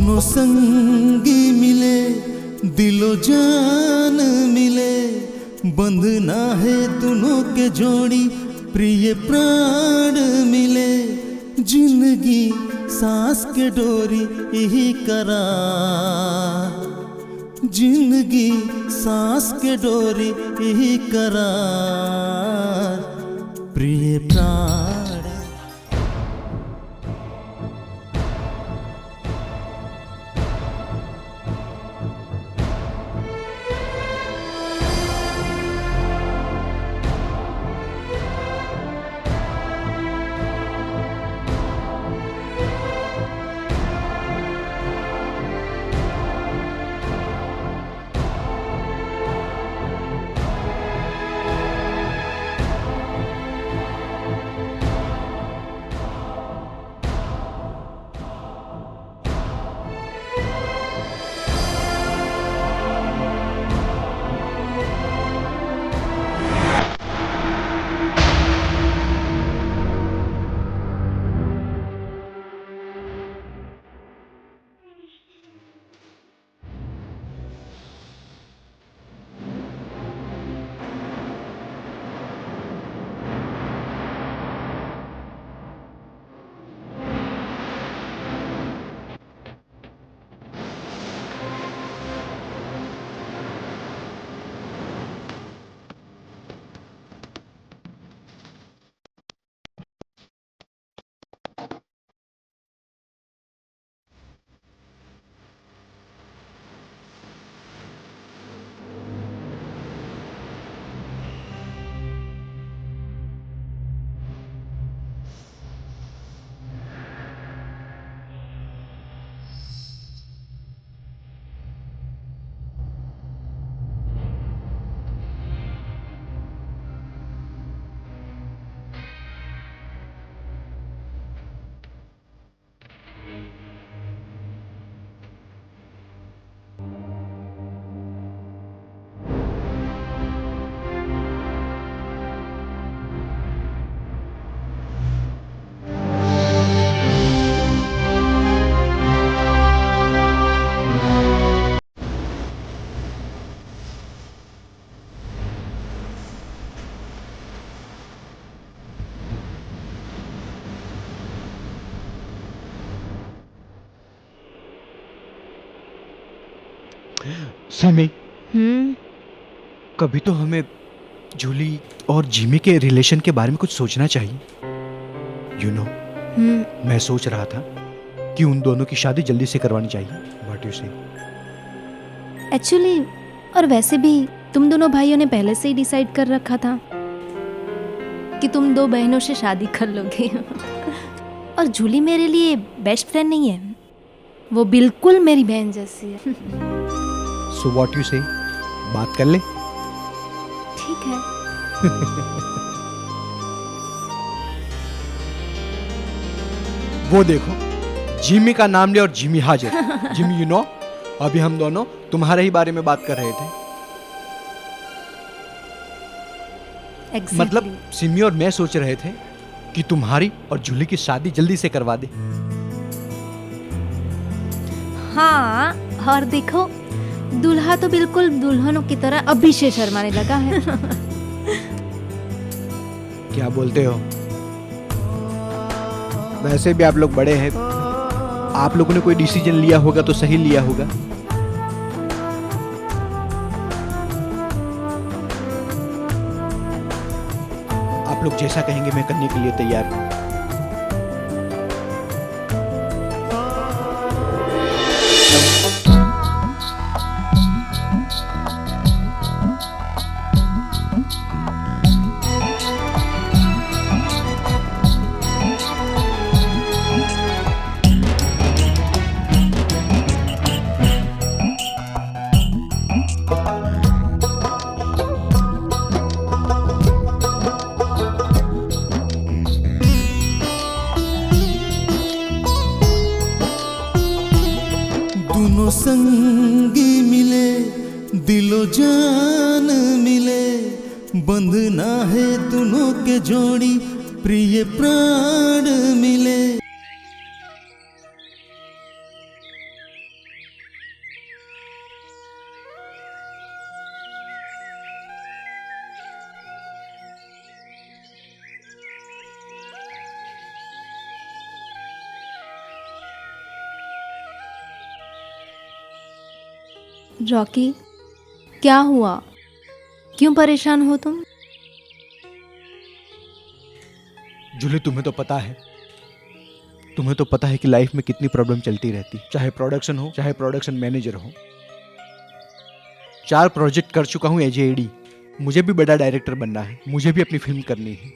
दोनों संगी मिले, दिलो जान मिले, बंधना है दोनों के जोड़ी, प्रिय प्राण मिले, जिंदगी सांस के डोरी यही करार, जिंदगी सांस के डोरी यही करार, प्रिय प्राण। समी, कभी तो हमें जूली और जिमी के रिलेशन के बारे में कुछ सोचना चाहिए। यू नो, मैं सोच रहा था कि उन दोनों की शादी जल्दी से करवानी चाहिए। व्हाट यू से? एक्चुअली, और वैसे भी तुम दोनों भाइयों ने पहले से ही डिसाइड कर रखा था कि तुम दो बहनों से शादी कर लोगे। और जूली मेरे लिए बेस्ट फ्रेंड नहीं है, वो बिल्कुल मेरी बहन जैसी है। सो व्हाट यू से? बात कर ले। ठीक है। वो देखो, जिमी का नाम ले और जिमी हाजिर। जिमी, यू नो, अभी हम दोनों तुम्हारे ही बारे में बात कर रहे थे। Exactly. मतलब सिमी और मैं सोच रहे थे कि तुम्हारी और जूली की शादी जल्दी से करवा दे। हाँ, और देखो, दूल्हा तो बिल्कुल दुल्हनों की तरह अभी से शर्माने लगा है। क्या बोलते हो? वैसे भी आप लोग बड़े हैं, आप लोगों ने कोई डिसीजन लिया होगा तो सही लिया होगा। आप लोग जैसा कहेंगे मैं करने के लिए तैयार हूं। दोनों संगी मिले, दिलो जान मिले, बंधना है दोनों के जोड़ी, प्रिय प्राण मिले। रॉकी, क्या हुआ? क्यों परेशान हो तुम? जूली, तुम्हें तो पता है कि लाइफ में कितनी प्रॉब्लम चलती रहती, चाहे प्रोडक्शन हो, चाहे प्रोडक्शन मैनेजर हो। 4 प्रोजेक्ट कर चुका हूं एज एडी। मुझे भी बड़ा डायरेक्टर बनना है, मुझे भी अपनी फिल्म करनी है।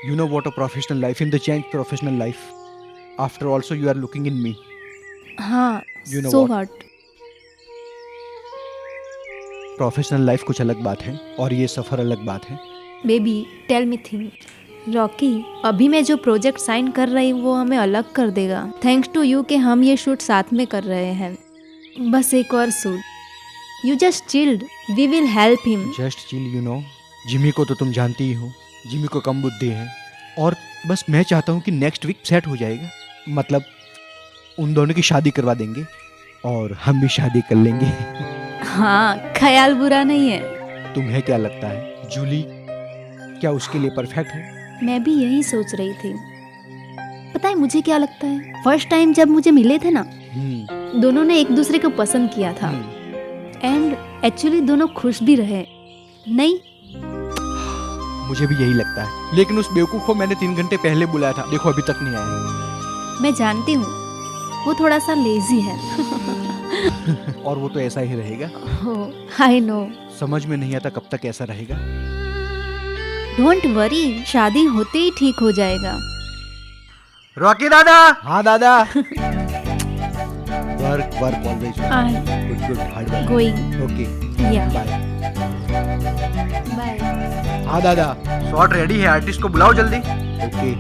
You know what a professional life in the change professional life. After also you are looking in me. हाँ, You know so what? What? Professional life कुछ अलग बात है और ये सफर अलग बात है। Baby, tell me thing. Rocky, अभी मैं जो प्रोजेक्ट साइन कर रही हूँ वो हमें अलग कर देगा। थैंक्स टू यू कि हम ये शूट साथ में कर रहे हैं। बस एक और shoot. You just chilled, we will help him. Just chill, you know. Jimmy को तो तुम जानती ही हो, जिमी को कम बुद्धि है। और बस मैं चाहता हूँ कि नेक्स्ट वीक सेट हो जाएगा। मतलब उन दोनों की शादी करवा देंगे और हम भी शादी कर लेंगे। हाँ, ख्याल बुरा नहीं है। तुम्हें क्या लगता है जूली, क्या उसके लिए परफेक्ट है? मैं भी यही सोच रही थी। पता है मुझे क्या लगता है? फर्स्ट टाइम जब मुझे मिले थे ना, दोनों ने एक दूसरे को पसंद किया था एंड एक्चुअली दोनों खुश भी रहे। नहीं, मुझे भी यही लगता है। लेकिन उस बेवकूफ को मैंने 3 घंटे पहले बुलाया था, देखो अभी तक नहीं आया। मैं जानती हूँ वो थोड़ा सा लेजी है। और वो तो ऐसा ही रहेगा। I know. समझ में नहीं आता कब तक ऐसा रहेगा। डोंट वरी, शादी होते ही ठीक हो जाएगा। रॉकी दादा। हाँ दादा। Work work always. Good hard work. Going. Okay, या बाय। बाय। हाँ दादा, शॉट रेडी है, आर्टिस्ट को बुलाओ जल्दी। ओके।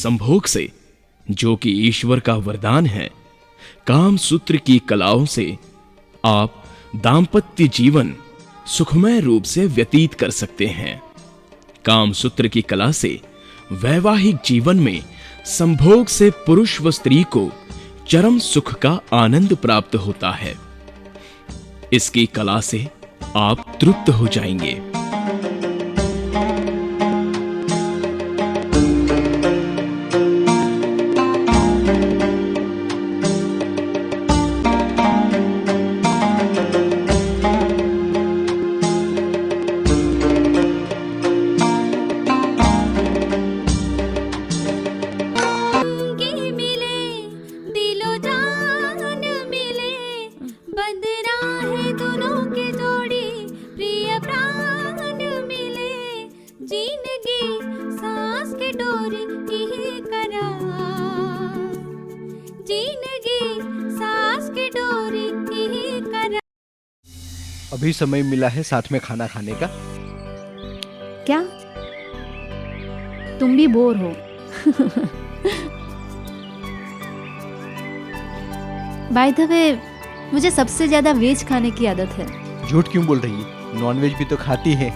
संभोग से, जो कि ईश्वर का वरदान है, काम सूत्र की कलाओं से आप दाम्पत्य जीवन सुखमय रूप से व्यतीत कर सकते हैं। काम सूत्र की कला से वैवाहिक जीवन में संभोग से पुरुष व स्त्री को चरम सुख का आनंद प्राप्त होता है। इसकी कला से आप तृप्त हो जाएंगे। अभी समय मिला है साथ में खाना खाने का। क्या तुम भी बोर हो? बाय द वे, मुझे सबसे ज्यादा वेज खाने की आदत है। झूठ क्यों बोल रही है? नॉनवेज भी तो खाती है।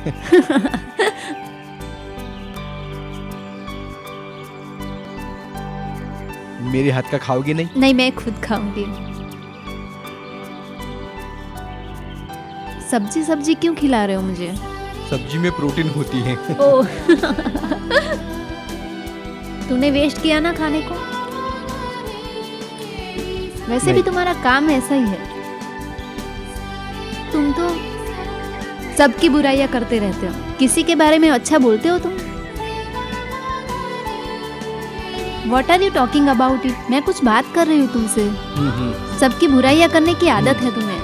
मेरे हाथ का खाओगी नहीं? नहीं, मैं खुद खाऊंगी। सब्जी सब्जी क्यों खिला रहे हो मुझे? सब्जी में प्रोटीन होती है। ओह। तूने वेस्ट किया ना खाने को। वैसे भी नहीं। तुम्हारा काम ऐसा ही है, तुम तो सबकी बुराइयां करते रहते हो, किसी के बारे में अच्छा बोलते हो तुम। What are you talking about it? मैं कुछ बात कर रही हूँ तुमसे। सबकी बुराइयां करने की आदत है तुम्हें।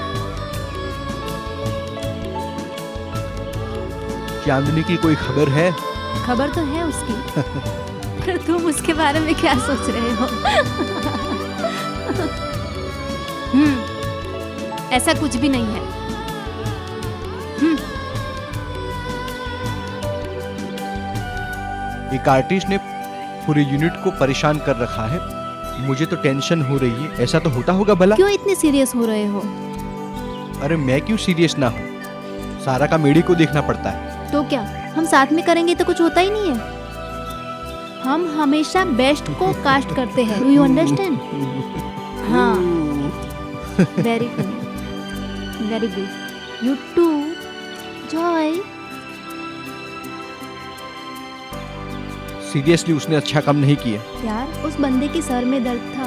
चांदनी की कोई खबर है? खबर तो है उसकी, पर तुम उसके बारे में क्या सोच रहे हो? ऐसा कुछ भी नहीं है। एक आर्टिस्ट ने पूरे यूनिट को परेशान कर रखा है, मुझे तो टेंशन हो रही है। ऐसा तो होता होगा भला? क्यों इतने सीरियस हो रहे हो? अरे मैं क्यों सीरियस ना हूँ, सारा का मेडी को देखना पड़ता है। तो क्या हम साथ में करेंगे तो कुछ होता ही नहीं है। हम हमेशा बेस्ट को कास्ट करते हैं, डू यू अंडरस्टैंड? हाँ, very good, very good. You too Joy. Seriously उसने अच्छा काम नहीं किया। यार उस बंदे के सर में दर्द था,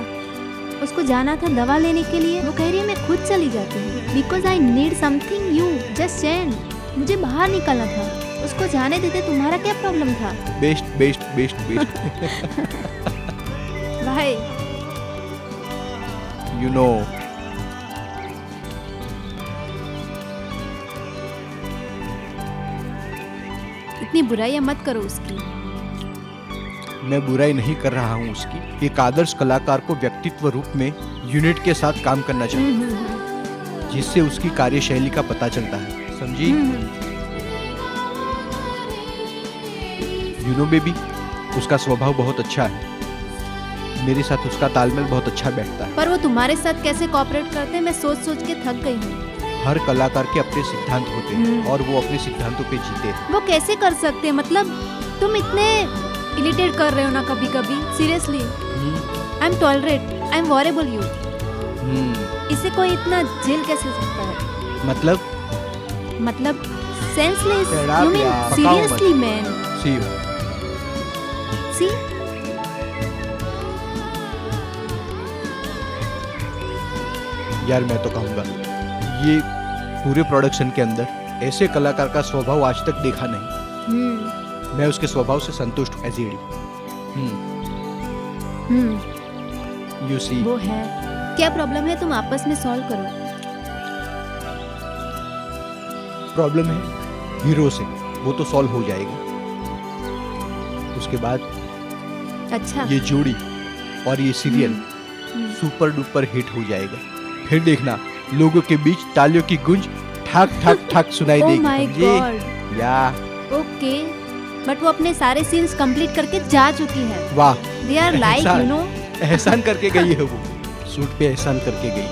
उसको जाना था दवा लेने के लिए। वो कह रही है मैं खुद चली जाती हूँ, because I need something, you just change. मुझे बाहर निकलना था, उसको जाने देते, तुम्हारा क्या प्रॉब्लम था? Best best best best. भाई यू नो, इतनी बुराइयां मत करो उसकी। मैं बुराई नहीं कर रहा हूँ उसकी। एक आदर्श कलाकार को व्यक्तित्व रूप में यूनिट के साथ काम करना चाहिए, जिससे उसकी कार्यशैली का पता चलता है, समझी? यू नो बेबी, उसका स्वभाव बहुत अच्छा है, मेरे साथ उसका तालमेल बहुत अच्छा बैठता है। पर वो तुम्हारे साथ कैसे कोऑपरेट करते हैं, मैं सोच सोच के थक गई हूँ। हर कलाकार के अपने सिद्धांत होते हैं और वो अपने सिद्धांतों पे जीते हैं। वो कैसे कर सकते हैं? मतलब तुम इतने इरिटेट कर रहे हो ना कभी कभी। Seriously, I am tolerate, I am वॉरेबल यू। इसे कोई इतना झेल कैसे सकता है? मतलब senseless. You mean seriously man? See you. See यार मैं तो कहूँगा ये पूरे प्रोडक्शन के अंदर ऐसे कलाकार का स्वभाव आज तक देखा नहीं। मैं उसके स्वभाव से संतुष्ट हूँ एज यू सी। वो है, क्या प्रॉब्लम है तुम आपस में सॉल्व करो। प्रॉब्लम है हीरो से, वो तो सॉल्व हो जाएगा। उसके बाद अच्छा, ये जोड़ी और ये सीरियल सुपर डुपर हिट हो जाएगा। फिर देखना लोगों के बीच तालियों की गूंज ठाक ठाक ठाक सुनाई ओह देगी। माय समझे? गॉड। या ओके, बट वो अपने सारे सीन्स कंप्लीट करके जा चुकी है। वाह, दे आर लाइक एहसान। You know. एहसान करके गई है वो, सूट पे एहसान करके गई।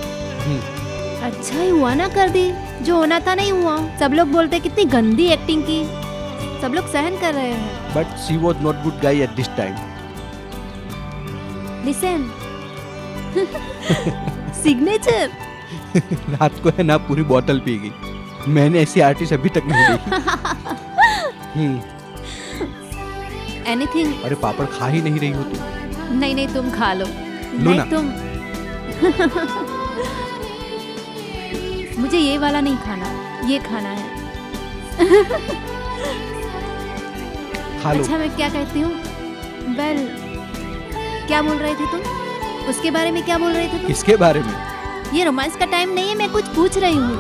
अच्छा ही हुआ ना, कर दी। जो होना था नहीं हुआ। सब लोग बोलते कितनी गंदी एक्टिंग की, सब लोग सहन कर रहे हैं। But she was not good गाई at this time. Listen, signature. रात को है ना पूरी बोतल पी गई। मैंने ऐसी आर्टिस्ट अभी तक नहीं देखी। एनीथिंग। अरे पापड़ खा ही नहीं रही हो तुम। नहीं नहीं, तुम खा लो। लो नहीं ना। तुम मुझे ये वाला नहीं खाना, ये खाना है। खा लो। अच्छा मैं क्या कहती हूँ, वेल क्या बोल रहे थे तुम? उसके बारे में क्या बोल रहे थे तुम? किसके बारे में? ये रोमांस का टाइम नहीं है, मैं कुछ पूछ रही हूँ।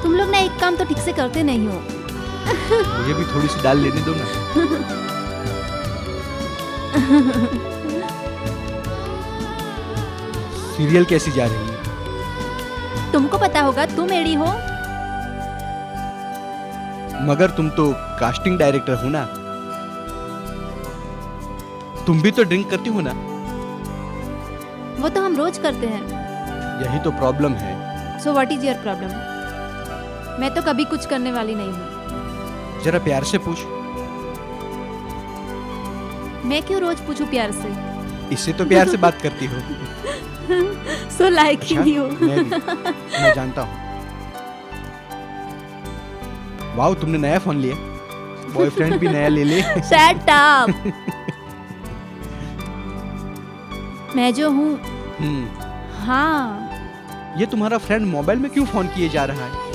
तुम लोग ना एक काम तो ठीक से करते नहीं हो। मुझे भी थोड़ी सी दाल लेने दो ना। सीरियल कैसी जा रही है? तुमको पता होगा, तुम एडी हो। मगर तुम तो कास्टिंग डायरेक्टर हो ना, तुम भी तो ड्रिंक करती हो ना। वो तो हम रोज करते हैं। यही तो प्रॉब्लम है। So what is your problem? मैं तो कभी कुछ करने वाली नहीं हूँ। जरा प्यार से पूछ। मैं क्यों रोज पूछूं प्यार से? इससे तो प्यार से बात करती हो। सो लाइकिंग यू। मैं जानता हूँ। वाह, तुमने नया फोन लिया, बॉयफ्रेंड भी नया ले ले। Shut up. मैं जो हूँ, हाँ, ये तुम्हारा फ्रेंड मोबाइल में क्यों फोन किए जा रहा है?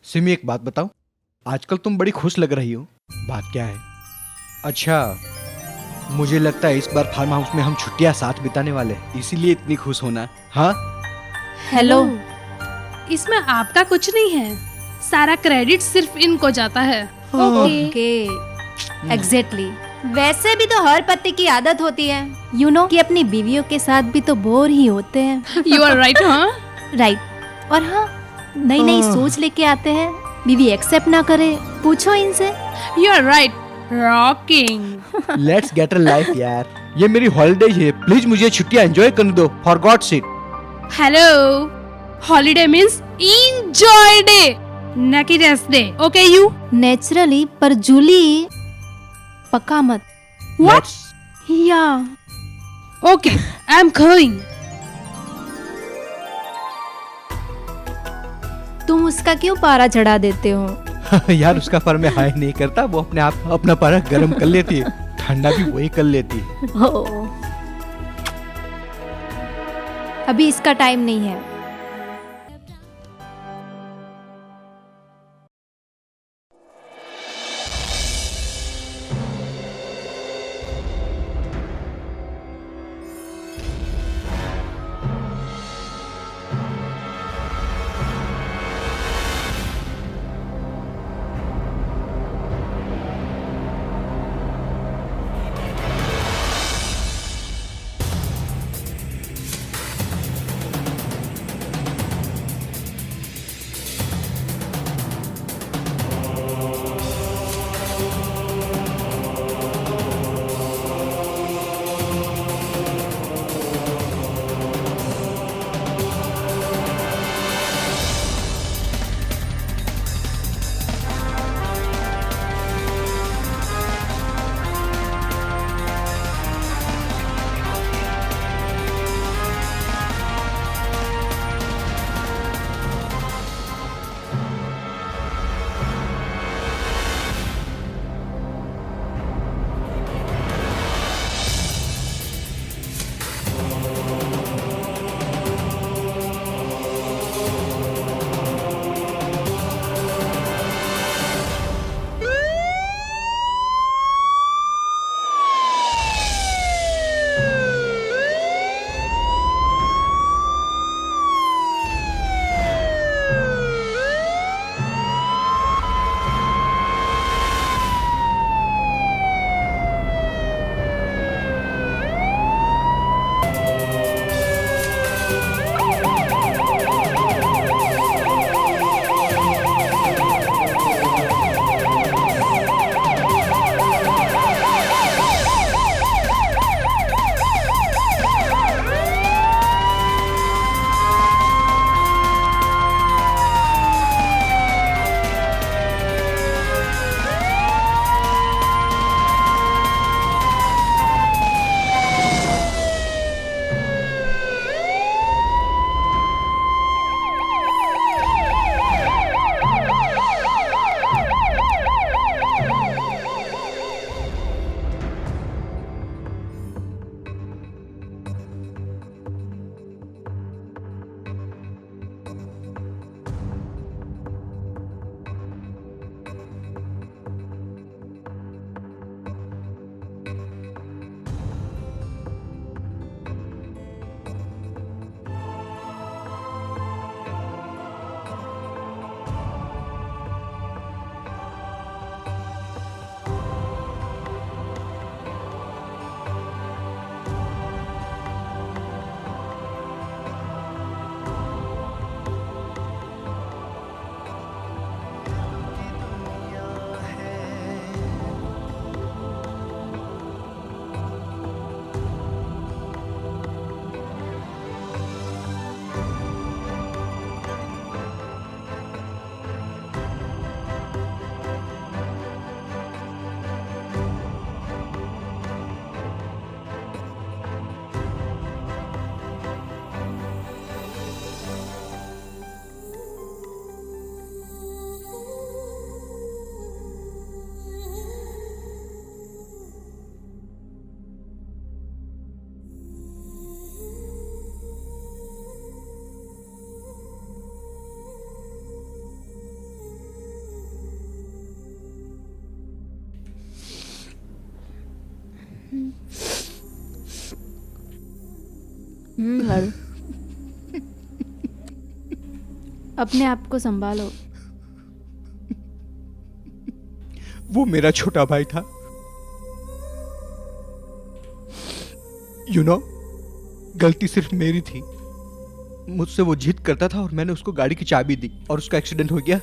सिमी, एक बात बताओ, आजकल तुम बड़ी खुश लग रही हो, बात क्या है? अच्छा, मुझे लगता है इस बार फार्म हाउस में हम छुट्टियां साथ बिताने वाले हैं, इसीलिए इतनी खुश होना। हाँ, हेलो। इसमें आपका कुछ नहीं है, सारा क्रेडिट सिर्फ इनको जाता है। Okay, exactly. वैसे भी तो हर पति की आदत होती है, यू नो, कि अपनी बीवियों के साथ भी तो बोर ही होते हैं। You are right. हाँ, राइट। और हाँ, नई नई सोच लेके आते हैं, बीवी एक्सेप्ट ना करे, पूछो इनसे। You are right. Rocking. Let's get a life यार, ये मेरी हॉलिडे है, प्लीज मुझे छुट्टियां एंजॉय करने दो, for God sake. Hello, holiday means enjoy day, ना कि rest day. Okay you? Naturally, पर जूली पक्का मत। व्हाट? या ओके, आई एम गोइंग। तुम उसका क्यों पारा चढ़ा देते हो? यार, उसका पर मैं हाई नहीं करता, वो अपने आप अपना पारा गर्म कर लेती है, ठंडा भी वही कर लेती है। हो, अभी इसका टाइम नहीं है। वरुण, अपने आप को संभालो। वो मेरा छोटा भाई था। गलती सिर्फ मेरी थी। मुझसे वो जिद करता था और मैंने उसको गाड़ी की चाबी दी और उसका एक्सीडेंट हो गया।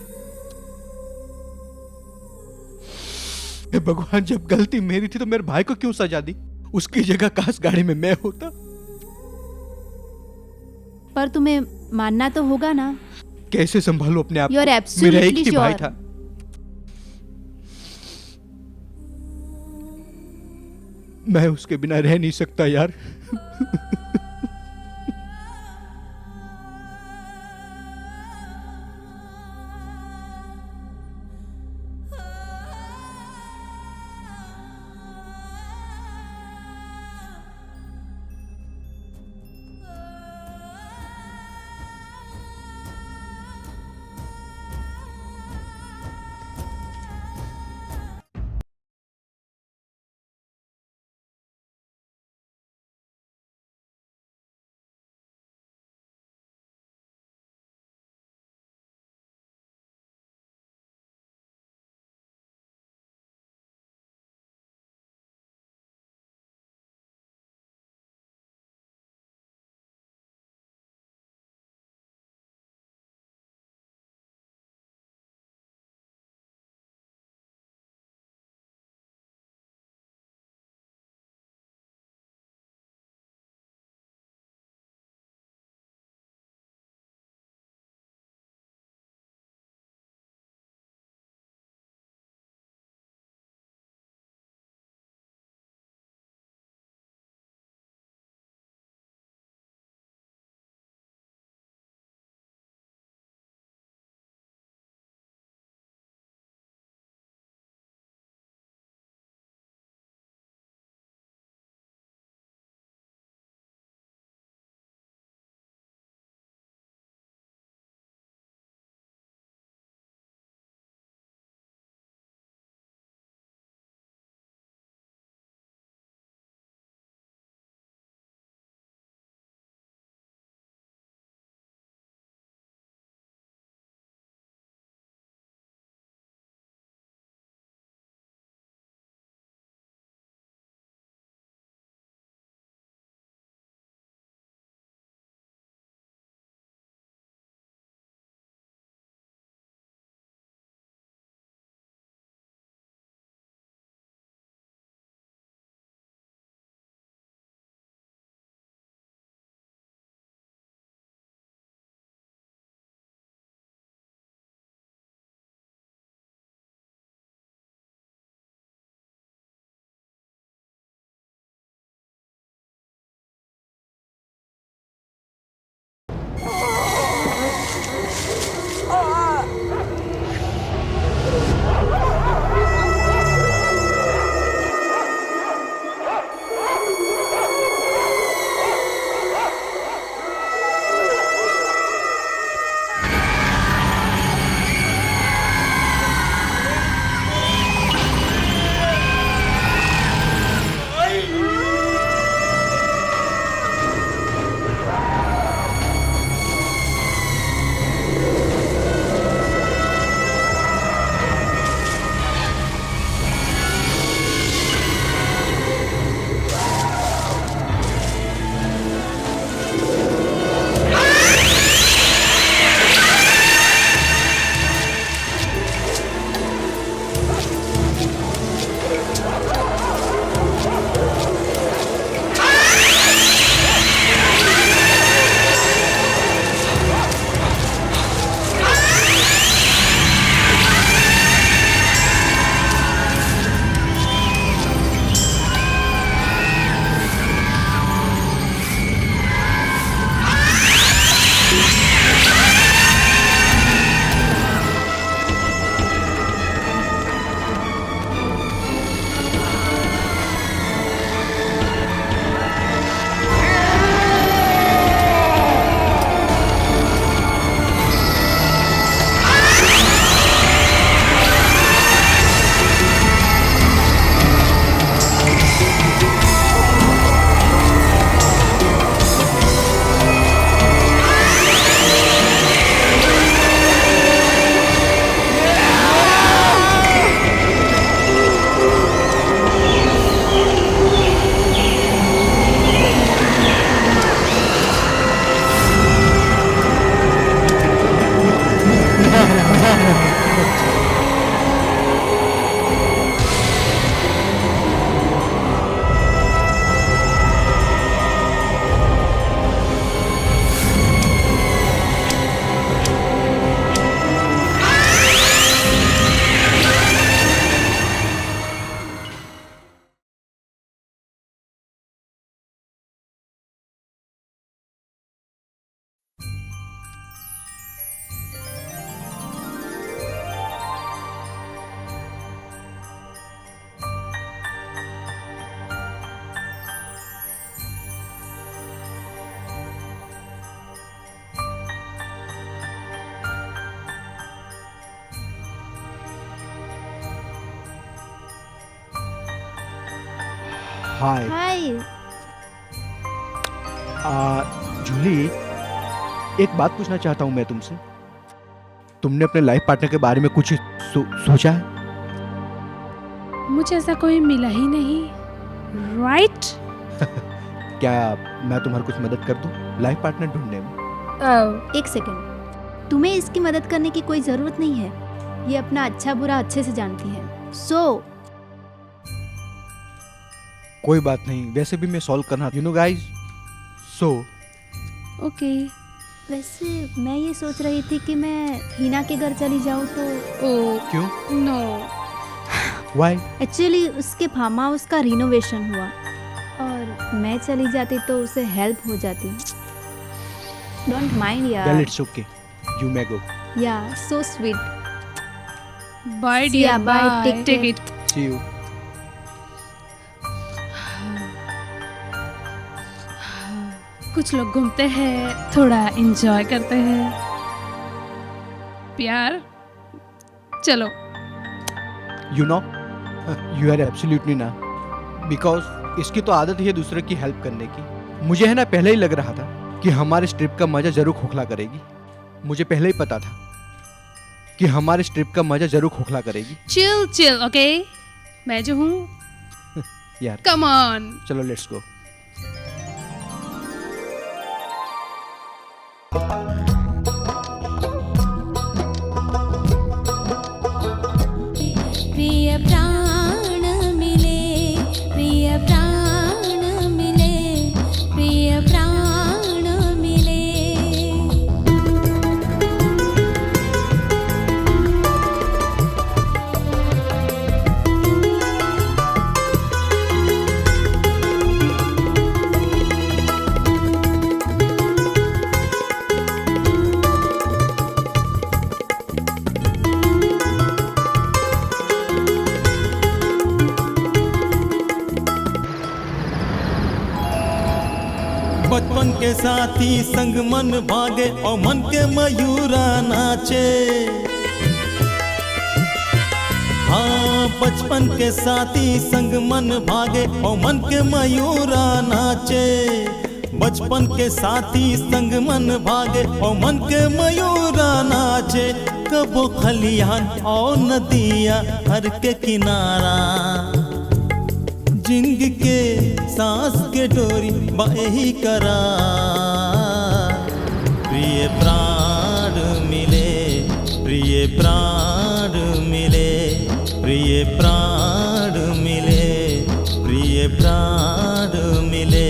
हे भगवान, जब गलती मेरी थी तो मेरे भाई को क्यों सजा दी? उसकी जगह काश गाड़ी में मैं होता। पर तुम्हें मानना तो होगा ना। कैसे संभालू अपने आप You are को? absolutely मेरा एक ही भाई sure. था। मैं उसके बिना रह नहीं सकता यार। हाय। हाय। जूली, एक बात पूछना चाहता हूँ मैं तुमसे। तुमने अपने लाइफ पार्टनर के बारे में कुछ सोचा है? मुझे ऐसा कोई मिला ही नहीं, राइट? क्या मैं तुम्हारी कुछ मदद कर दूं लाइफ पार्टनर ढूंढने में? एक सेकंड, तुम्हें इसकी मदद करने की कोई जरूरत नहीं है। ये अपना अच्छा बुरा अच्छे से जानती है। कोई बात नहीं, वैसे भी मैं सॉल्व करना, यू नो गाइस। ओके। वैसे मैं ये सोच रही थी कि मैं हिना के घर चली जाऊँ तो। ओ क्यों? No, why? एक्चुअली उसके फार्म हाउस का रिनोवेशन हुआ और मैं चली जाती तो उसे हेल्प हो जाती। डोंट माइंड यार। Well it's okay, you may go. Ya so sweet. Bye See dear, ya, bye, bye, take take care. It. See you. कुछ लोग घूमते हैं, थोड़ा एंजॉय करते हैं। प्यार, चलो। You know, you are absolutely ना, बिकॉज इसकी तो आदत ही है दूसरे की हेल्प करने की। मुझे है ना पहले ही लग रहा था कि हमारे इस ट्रिप का मजा जरूर खोखला करेगी। मुझे पहले ही पता था कि हमारे इस ट्रिप का मजा जरूर खोखला करेगी। Chill chill, okay? मैं जो हूँ, यार कम ऑन। चलो लेट्स गो। प्रिय प्राण मिले, प्रिय प्राण मिले, प्रिय प्राण मिले। बचपन के साथी संग मन भागे और मन के मयूरा नाचे। हाँ, बचपन के साथी संग मन भागे और मन के मयूरा नाचे। बचपन के साथी संग मन भागे और मन के मयूरा नाचे। कबो खलिहान और नदिया हर के किनारा, जिंग के सांस के डोरी बही करा। प्रिय प्राण मिले, प्रिय प्राण मिले, प्रिय प्राण मिले, प्रिय प्राण मिले।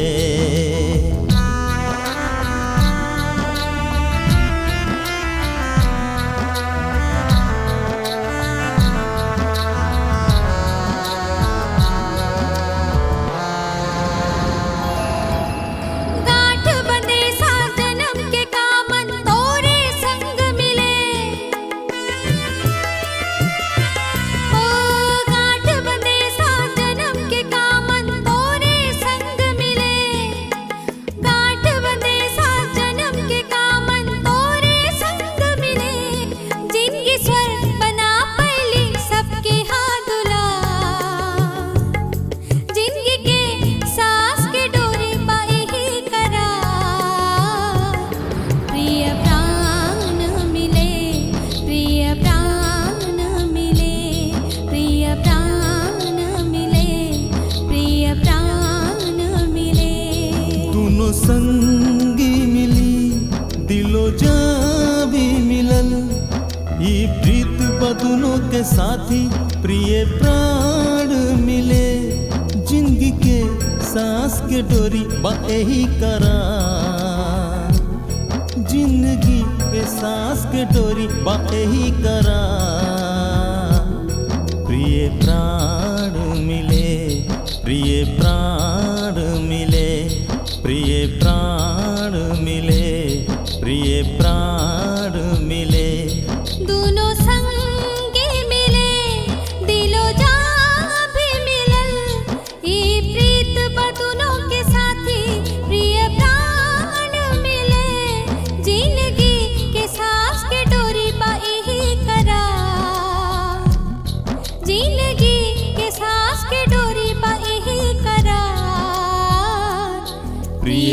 गांठ बंधे सात जन्म के कामन तोरे संग मिले। ओ गांठ बंधे सात जन्म के कामन तोरे संग मिले। गांठ बंधे सात जन्म के कामन तोरे संग मिले। जिनकी स्वर बना पहली सबके हाथ दुला। जिंदगी के सांस के डोरे पाए ही करा। प्रिय प्राण मिले, प्रिय प्राण मिले, प्रिय प्राण मिले, प्रिय प्राण मिले। दोनों संगी मिली, दिलो जान भी मिलल। ई प्रीत बदनों के साथी प्रिय प्राण मिले। जिंदगी के सांस के डोरी बही करा। जिंदगी के सांस के डोरी बही करा। प्रिय प्राण मिले, प्रिय प्राण मिले, प्रिय प्राण मिले, प्रिय प्राण मिले। दोनों संगी मिले, दिलो जान भी मिलल। ई प्रीत बदनों के साथी प्रिय प्राण मिले। जिंदगी के सांस के डोरी पाए ही करा। जिंदगी के सांस के डोरी पाए ही करा।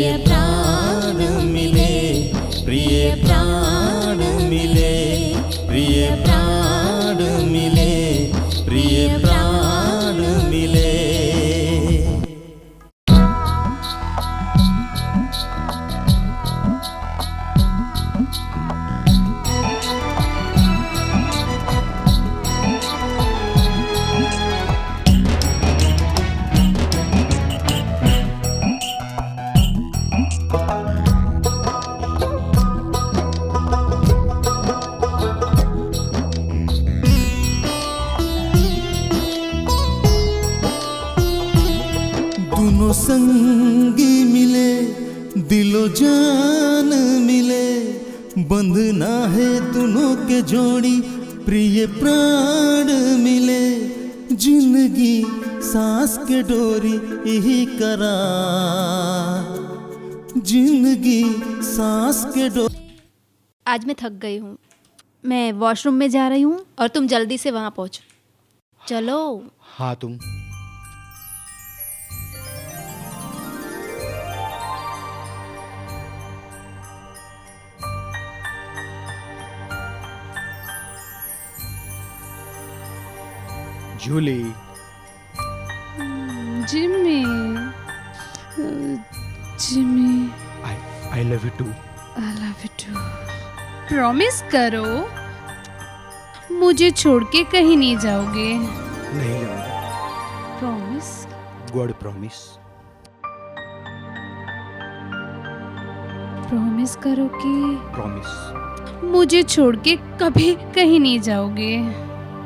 प्रिय प्राण मिले, प्रिय प्राण मिले, प्रिय प्राण मिले, प्रिय प्राण मिले। दोनों संगी मिले, दिलो जान मिले, बंधना है दोनों के जोड़ी, प्रिय प्राण मिले, जिंदगी सांस के डोरी यही करा, जिंदगी सांस के डोरी। आज मैं थक गई हूँ, मैं वॉशरूम में जा रही हूँ और तुम जल्दी से वहाँ पहुँचो। चलो। हाँ तुम। Julie. Jimmy, Jimmy, I love you too. I love you too. Promise करो मुझे छोड़ के कहीं नहीं जाओगे। नहीं जाऊंगा। प्रॉमिस। God promise. प्रॉमिस करो कि प्रॉमिस। मुझे छोड़ के कभी कहीं नहीं जाओगे।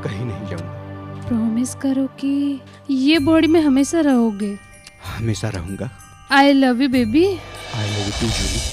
कहीं नहीं जाऊंगा। प्रॉमिस करो कि ये बॉडी में हमेशा रहोगे। हमेशा रहूंगा। I love you baby. I love you too Julie.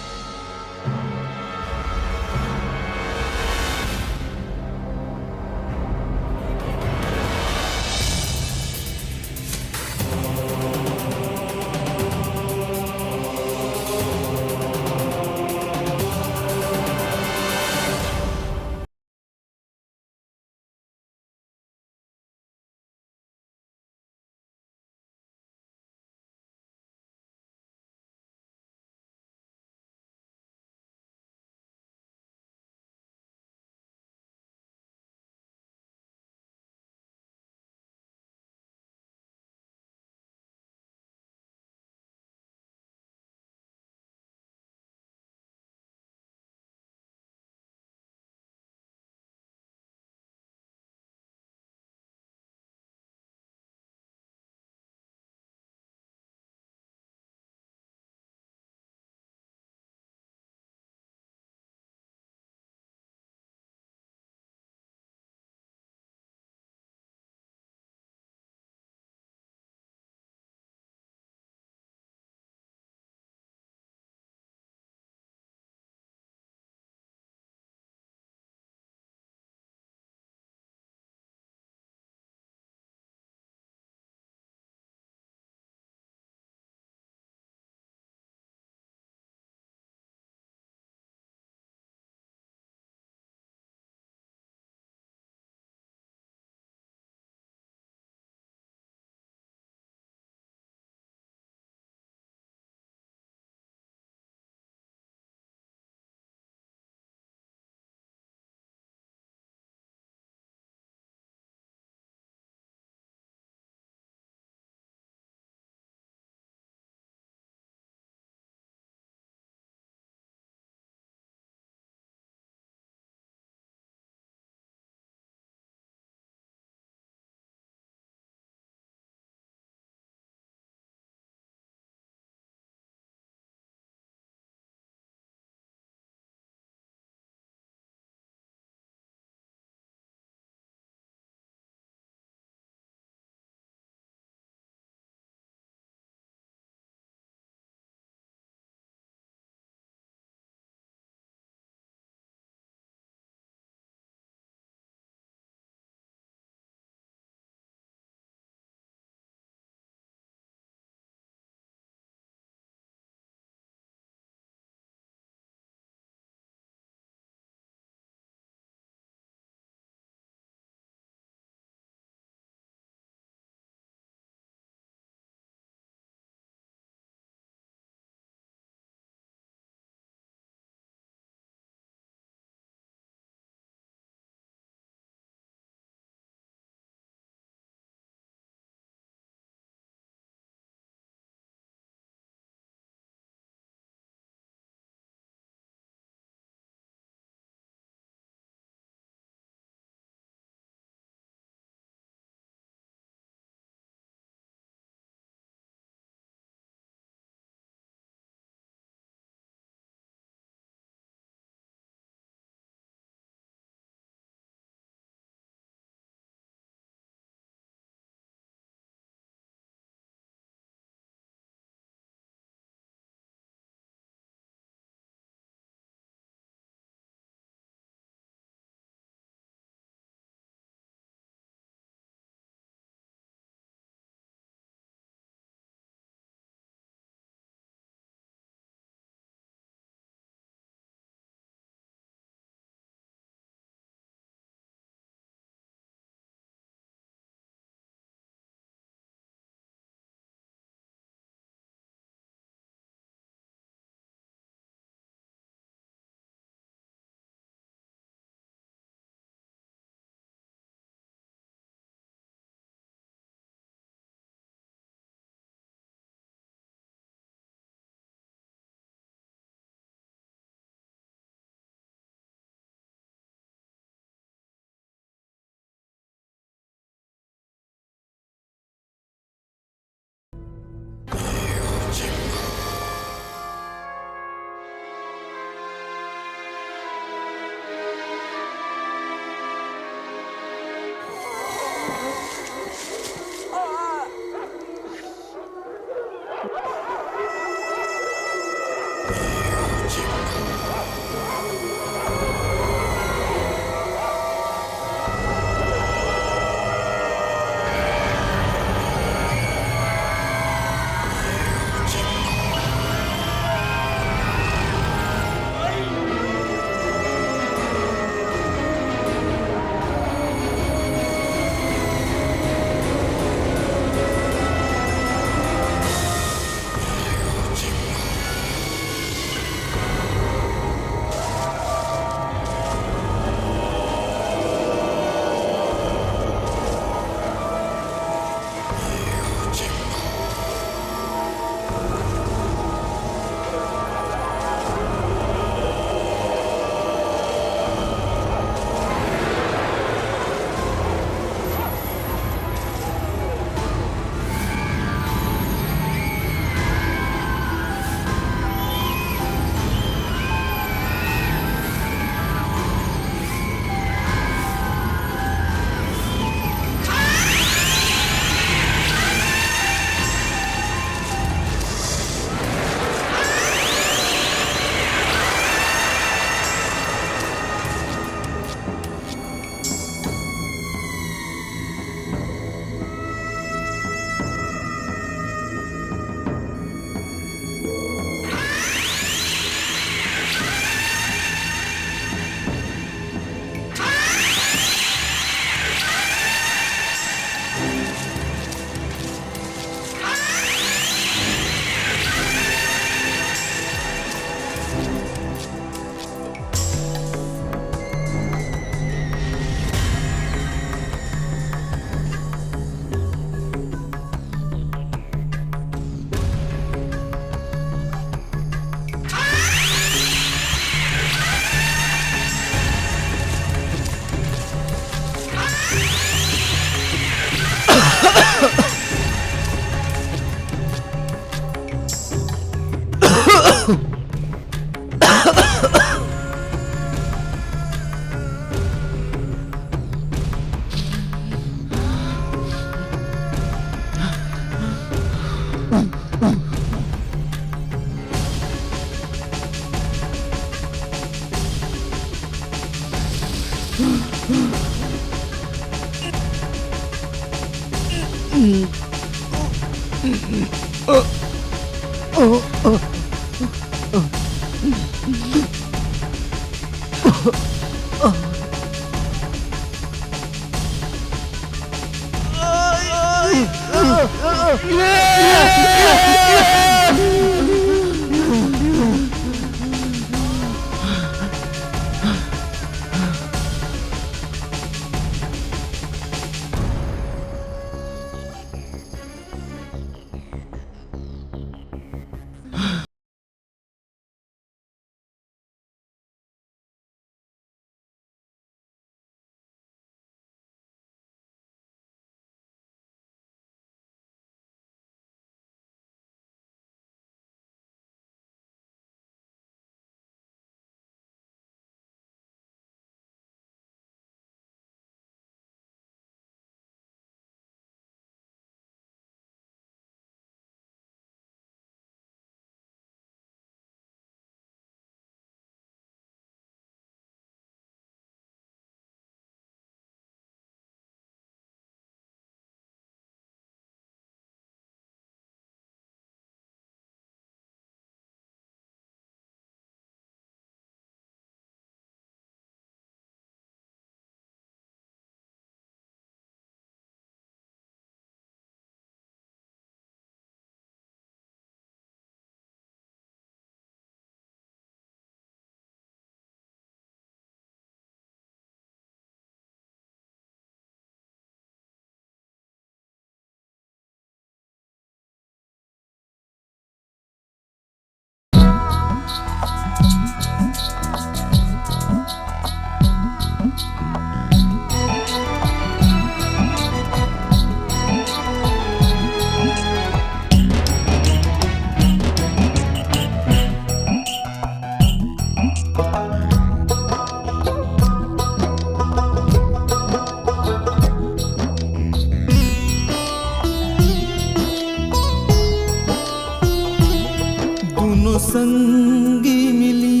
दोनों संगी मिली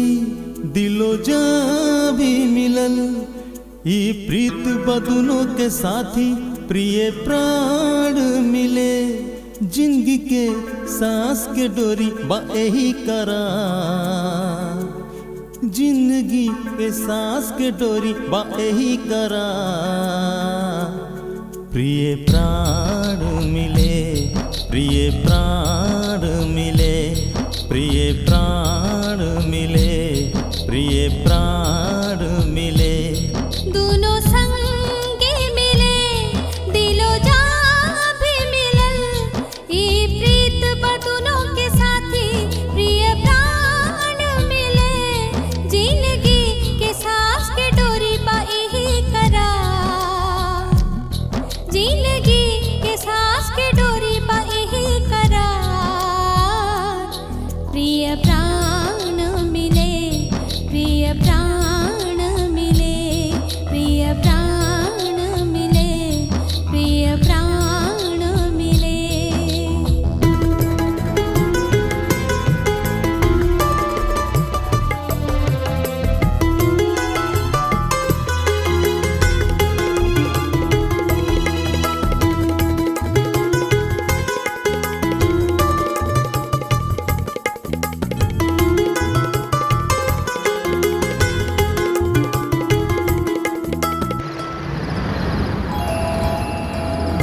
दिलो जा भी मिलल, ई प्रीत बदुनों के साथी प्रिय प्राण मिले। जिंदगी के सांस के डोरी बाही करार, जिंदगी के सांस के डोरी बाही करार। प्रिय प्राण मिले, प्रिय प्राण मिले, प्रिय प्राण मिले, प्रिय प्राण मिले। दोनों संगे मिले दिलो जा भी मिलल, ई प्रीत बदुनों के साथी प्रिय प्राण मिले। जिंदगी के सांस के डोरी बाही करार, जिंदगी के सांस के डोरी बाही करार। प्रिय प्राण मिले, प्रिय प्राण मिले, प्रिय प्राण मिले, प्रिय प्राण मिले।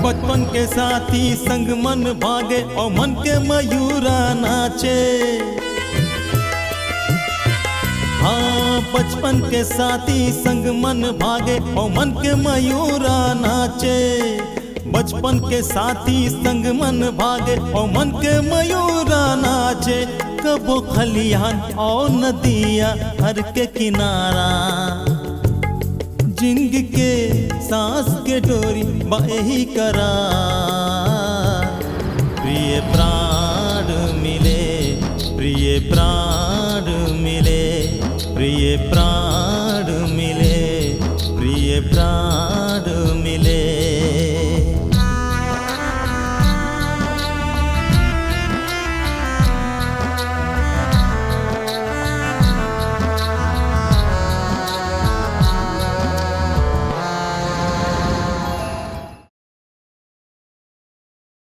बचपन के साथी संग मन भागे और मन के मयूरा नाचे। हाँ, बचपन के साथी संग मन भागे और मन के मयूरा नाचे। बचपन के साथी संग मन भागे और मन के मयूरा नाचे। कबो खलिहान और नदिया हर के किनारा, जिंग के सांस के डोरी बाही करार। प्रिय प्राण मिले, प्रिय प्राण प्रिय प्राण